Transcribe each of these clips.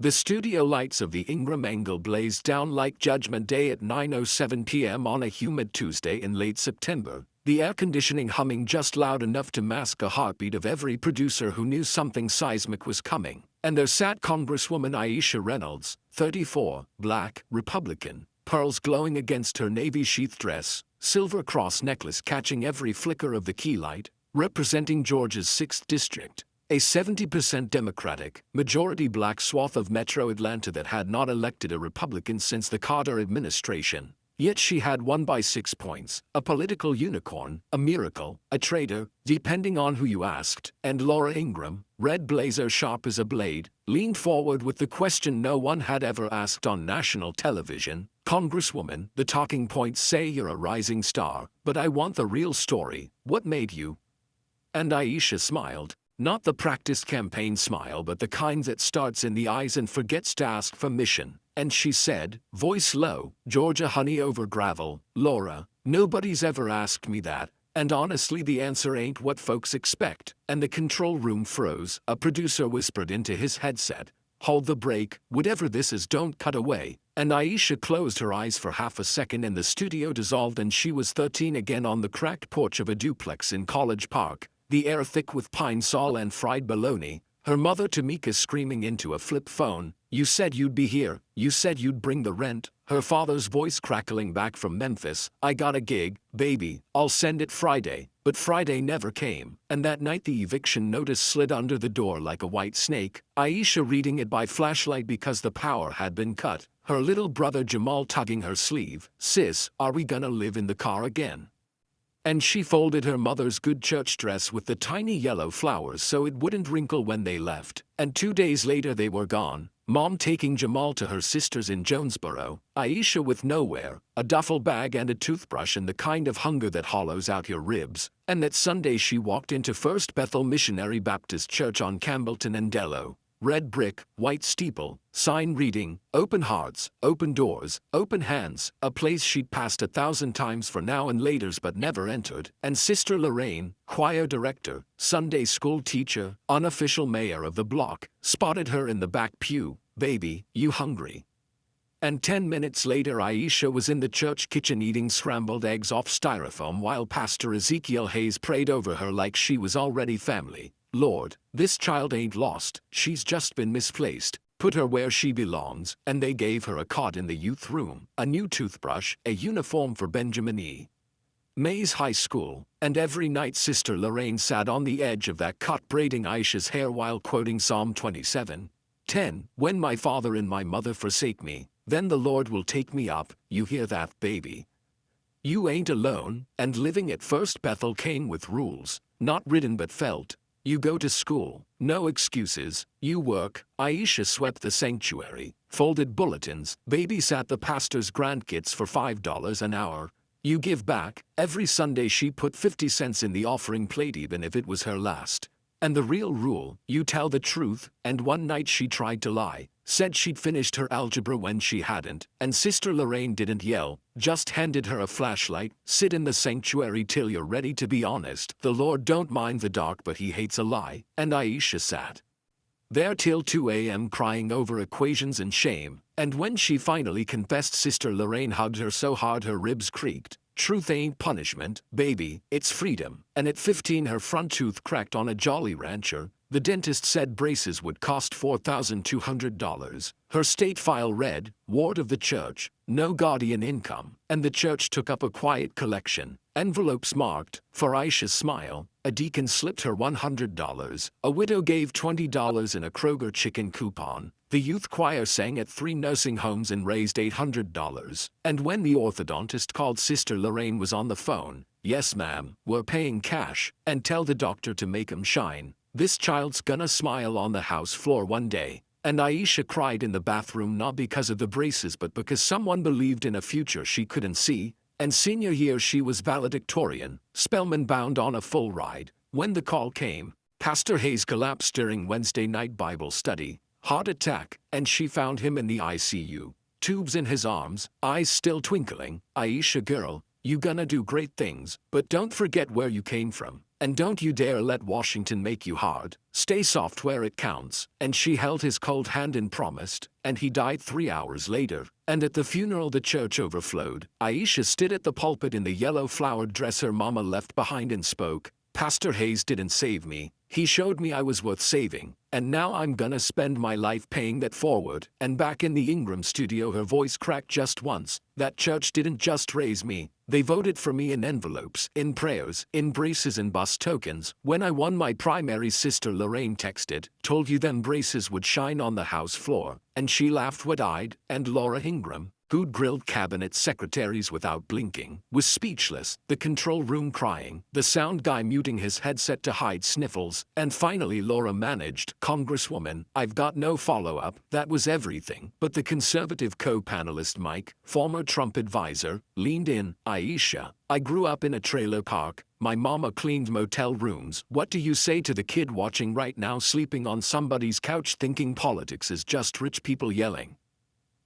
The studio lights of the Ingram angle blazed down like Judgment Day at 9:07 p.m. on a humid Tuesday in late September, the air conditioning humming just loud enough to mask a heartbeat of every producer who knew something seismic was coming. And there sat Congresswoman Aisha Reynolds, 34, black, Republican, pearls glowing against her navy sheath dress, silver cross necklace catching every flicker of the key light, representing Georgia's 6th district, a 70% Democratic, majority black swath of Metro Atlanta that had not elected a Republican since the Carter administration. Yet she had won by 6 points, a political unicorn, a miracle, a traitor, depending on who you asked. And Laura Ingraham, red blazer sharp as a blade, leaned forward with the question no one had ever asked on national television. Congresswoman, the talking points say you're a rising star, but I want the real story. What made you? And Aisha smiled. Not the practiced campaign smile, but the kind that starts in the eyes and forgets to ask permission. And she said, voice low, Georgia honey over gravel, Laura, nobody's ever asked me that, and honestly the answer ain't what folks expect. And the control room froze. A producer whispered into his headset, hold the brake, whatever this is, don't cut away. And Aisha closed her eyes for half a second and the studio dissolved and she was 13 again on the cracked porch of a duplex in College Park, the air thick with pine sol and fried bologna, her mother Tamika screaming into a flip phone, you said you'd be here, you said you'd bring the rent, her father's voice crackling back from Memphis, I got a gig, baby, I'll send it Friday. But Friday never came, and that night the eviction notice slid under the door like a white snake, Aisha reading it by flashlight because the power had been cut, her little brother Jamal tugging her sleeve, sis, are we gonna live in the car again? And she folded her mother's good church dress with the tiny yellow flowers so it wouldn't wrinkle when they left, and 2 days later they were gone, Mom taking Jamal to her sisters in Jonesboro, Aisha with nowhere, a duffel bag and a toothbrush and the kind of hunger that hollows out your ribs, and that Sunday she walked into First Bethel Missionary Baptist Church on Campbellton and Dello. Red brick, white steeple, sign reading, open hearts, open doors, open hands, a place she'd passed 1,000 times for now and laters but never entered, and Sister Lorraine, choir director, Sunday school teacher, unofficial mayor of the block, spotted her in the back pew, baby, you hungry? And 10 minutes later Aisha was in the church kitchen eating scrambled eggs off styrofoam while Pastor Ezekiel Hayes prayed over her like she was already family. Lord, this child ain't lost, she's just been misplaced. Put her where she belongs, and they gave her a cot in the youth room, a new toothbrush, a uniform for Benjamin E. Mays High School, and every night Sister Lorraine sat on the edge of that cot braiding Aisha's hair while quoting Psalm 27:10, when my father and my mother forsake me, then the Lord will take me up, you hear that, baby? You ain't alone, and living at First Bethel came with rules, not written but felt. You go to school, no excuses, you work. Aisha swept the sanctuary, folded bulletins, babysat the pastor's grandkids for $5 an hour. You give back. Every Sunday she put 50 cents in the offering plate even if it was her last. And the real rule, you tell the truth, and one night she tried to lie, said she'd finished her algebra when she hadn't, and Sister Lorraine didn't yell, just handed her a flashlight, sit in the sanctuary till you're ready to be honest, the Lord don't mind the dark but he hates a lie, and Aisha sat there till 2 a.m. crying over equations and shame, and when she finally confessed Sister Lorraine hugged her so hard her ribs creaked. Truth ain't punishment, baby, it's freedom. And at 15 her front tooth cracked on a Jolly Rancher. The dentist said braces would cost $4,200. Her state file read, ward of the church, no guardian income, and the church took up a quiet collection. Envelopes marked, for Aisha's smile, a deacon slipped her $100, a widow gave $20 in a Kroger chicken coupon. The youth choir sang at 3 nursing homes and raised $800. And when the orthodontist called Sister Lorraine was on the phone, yes ma'am, we're paying cash, and tell the doctor to make 'em shine. This child's gonna smile on the house floor one day. And Aisha cried in the bathroom not because of the braces but because someone believed in a future she couldn't see. And senior year she was valedictorian, Spelman bound on a full ride. When the call came, Pastor Hayes collapsed during Wednesday night Bible study. Heart attack, and she found him in the ICU. Tubes in his arms, eyes still twinkling. Aisha girl, you gonna do great things, but don't forget where you came from. And don't you dare let Washington make you hard. Stay soft where it counts. And she held his cold hand and promised, and he died 3 hours later. And at the funeral the church overflowed. Aisha stood at the pulpit in the yellow flowered dress her mama left behind and spoke. Pastor Hayes didn't save me. He showed me I was worth saving. And now I'm gonna spend my life paying that forward. And back in the Ingram studio her voice cracked just once. That church didn't just raise me. They voted for me in envelopes, in prayers, in braces and bus tokens. When I won my primary, Sister Lorraine texted, "Told you them braces would shine on the House floor." And she laughed wide-eyed, and Laura Ingram, who'd grilled cabinet secretaries without blinking, was speechless, the control room crying, the sound guy muting his headset to hide sniffles, and finally Laura managed, "Congresswoman, I've got no follow-up." That was everything. But the conservative co-panelist Mike, former Trump advisor, leaned in. "Aisha, I grew up in a trailer park. My mama cleaned motel rooms. What do you say to the kid watching right now sleeping on somebody's couch thinking politics is just rich people yelling?"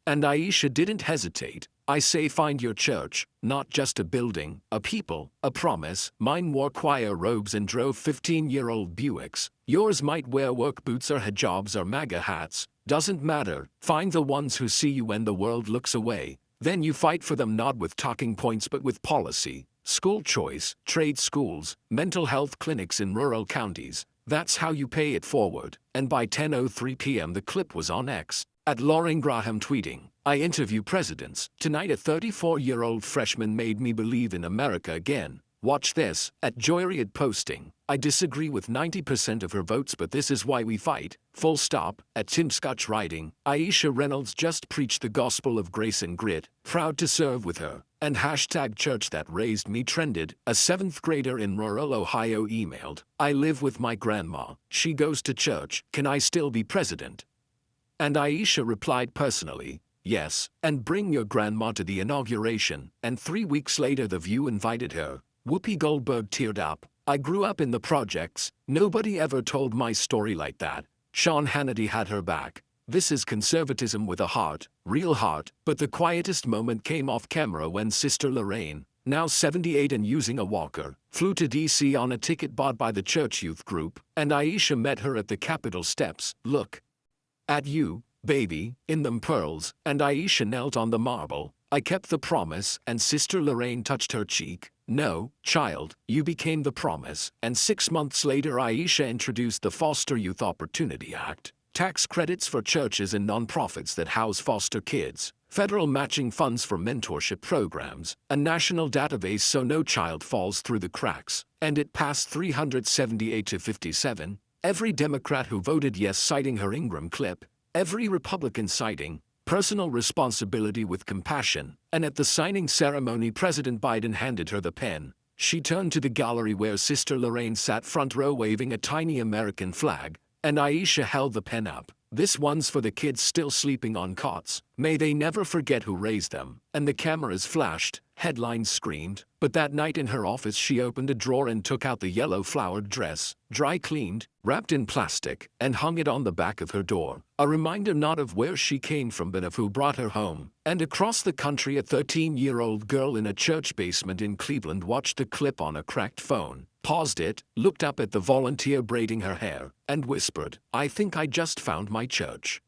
And Aisha didn't hesitate. "I say find your church, not just a building, a people, a promise." Mine wore choir robes and drove 15-year-old Buicks. Yours might wear work boots or hijabs or MAGA hats. Doesn't matter. Find the ones who see you when the world looks away. Then you fight for them not with talking points but with policy. School choice, trade schools, mental health clinics in rural counties. That's how you pay it forward. And by 10:03 p.m. the clip was on X. At Lauren Graham tweeting, "I interview presidents. Tonight a 34-year-old freshman made me believe in America again. Watch this." At Joyriad posting, "I disagree with 90% of her votes but this is why we fight. Full stop." At Tim Scotch writing, "Aisha Reynolds just preached the gospel of grace and grit. Proud to serve with her." And hashtag church that raised me trended. A 7th grader in rural Ohio emailed, "I live with my grandma. She goes to church. Can I still be president?" And Aisha replied personally, "Yes, and bring your grandma to the inauguration." And 3 weeks later The View invited her. Whoopi Goldberg teared up. "I grew up in the projects. Nobody ever told my story like that." Sean Hannity had her back. This is conservatism with a heart, real heart. But the quietest moment came off camera when Sister Lorraine, now 78 and using a walker, flew to D.C. on a ticket bought by the church youth group, and Aisha met her at the Capitol steps. "Look at you, baby, in them pearls." And Aisha knelt on the marble. "I kept the promise." And Sister Lorraine touched her cheek. "No, child, you became the promise." And 6 months later Aisha introduced the Foster Youth Opportunity Act. Tax credits for churches and nonprofits that house foster kids. Federal matching funds for mentorship programs. A national database so no child falls through the cracks. And it passed 378 to 57. Every Democrat who voted yes citing her Ingram clip, every Republican citing personal responsibility with compassion. And at the signing ceremony President Biden handed her the pen. She turned to the gallery where Sister Lorraine sat front row waving a tiny American flag, and Aisha held the pen up. "This one's for the kids still sleeping on cots. May they never forget who raised them." And the cameras flashed, headlines screamed. But that night in her office she opened a drawer and took out the yellow flowered dress, dry cleaned, wrapped in plastic, and hung it on the back of her door. A reminder not of where she came from but of who brought her home. And across the country a 13-year-old girl in a church basement in Cleveland watched the clip on a cracked phone, paused it, looked up at the volunteer braiding her hair, and whispered, "I think I just found my church."